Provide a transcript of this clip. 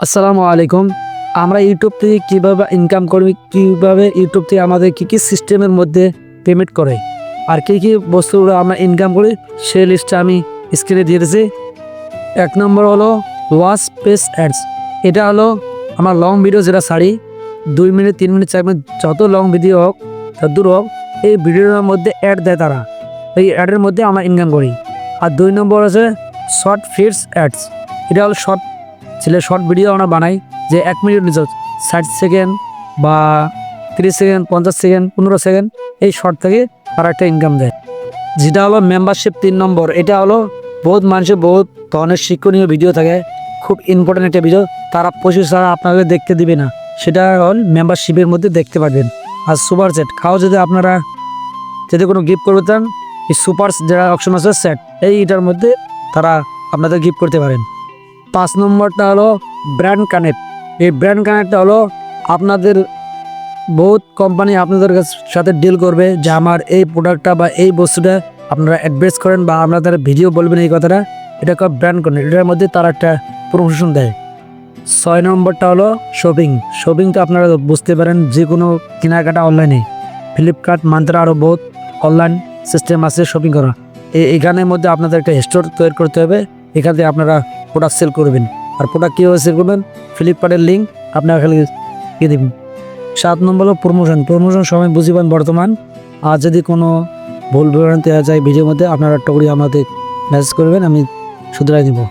আসসালামু আলাইকুম। আমরা ইউটিউব থেকে কীভাবে ইনকাম করি, কীভাবে ইউটিউব থেকে আমাদের কী কী সিস্টেমের মধ্যে পেমেন্ট করে আর কী কী বস্তুগুলো আমরা ইনকাম করি সেই লিস্টটা আমি স্ক্রিনে দিয়ে দিয়েছি। 1 নম্বর হলো ওয়াচ পেজ অ্যাডস। এটা হলো আমার লং ভিডিও যেটা ছাড়ি 2 মিনিট 3 মিনিট 4 মিনিট যত লং ভিডিও হোক তত দূর হোক, এই ভিডিওর মধ্যে অ্যাড দেয় তারা, এই অ্যাডের মধ্যে আমরা ইনকাম করি। আর 2 নম্বর আছে শর্ট ফিডস অ্যাডস। এটা হলো শর্ট ভিডিও আমরা বানাই, যে 1 মিনিট নিচে 60 সেকেন্ড বা 30 সেকেন্ড 50 সেকেন্ড 15 সেকেন্ড, এই শর্ট থেকে তারা একটা ইনকাম দেয়। যেটা হলো মেম্বারশিপ 3 নম্বর। এটা হলো বহুত মানুষের বহুত ধরনের শিক্ষণীয় ভিডিও থাকে, খুব ইম্পর্টেন্ট একটা ভিডিও, তারা পঁচিশ ছাড়া আপনাকে দেখতে দিবে না, সেটা হল মেম্বারশিপের মধ্যে দেখতে পারবেন। আর সুপার চ্যাট খাও, যদি আপনারা যদি কোনো গিফট করতে চান, এই সুপার যারা অপশন আছে চ্যাট, এইটার মধ্যে তারা আপনাদের গিফট করতে পারেন। 5 নম্বরটা হলো ব্র্যান্ড কানেক্ট। এই ব্র্যান্ড কানেক্টটা হলো আপনাদের বহুত কোম্পানি আপনাদের সাথে ডিল করবে যে আমার এই প্রোডাক্টটা বা এই বস্তুটা আপনারা অ্যাডভার্টাইজ করেন বা আপনাদের ভিডিও বলবেন এই কথাটা, এটা ব্র্যান্ড কানেক্ট, এটার মধ্যে তারা একটা প্রমোশন দেয়। 6 নম্বরটা হলো শপিং তো আপনারা বুঝতে পারেন, যে কোনো কেনাকাটা অনলাইনে ফ্লিপকার্ট মান্ত্রা আরও বহুত অনলাইন সিস্টেম আছে শপিং করা। এখানের মধ্যে আপনাদের একটা স্টোর তৈরি করতে হবে, এখান থেকে আপনারা প্রোডাক্ট সেল করবেন। আর প্রোডাক্ট কীভাবে সেল করবেন, ফ্লিপকার্টের লিঙ্ক আপনারা খালি দিয়ে দেবেন। 7 নম্বর হলো প্রমোশন সময় বুঝিবেন বর্তমান। আর যদি কোনো ভুল বিবরণ দেওয়া যায় ভিডিওর মধ্যে, আপনারা একটা করে আমাদের মেসেজ করবেন, আমি শুধরাই দেবো।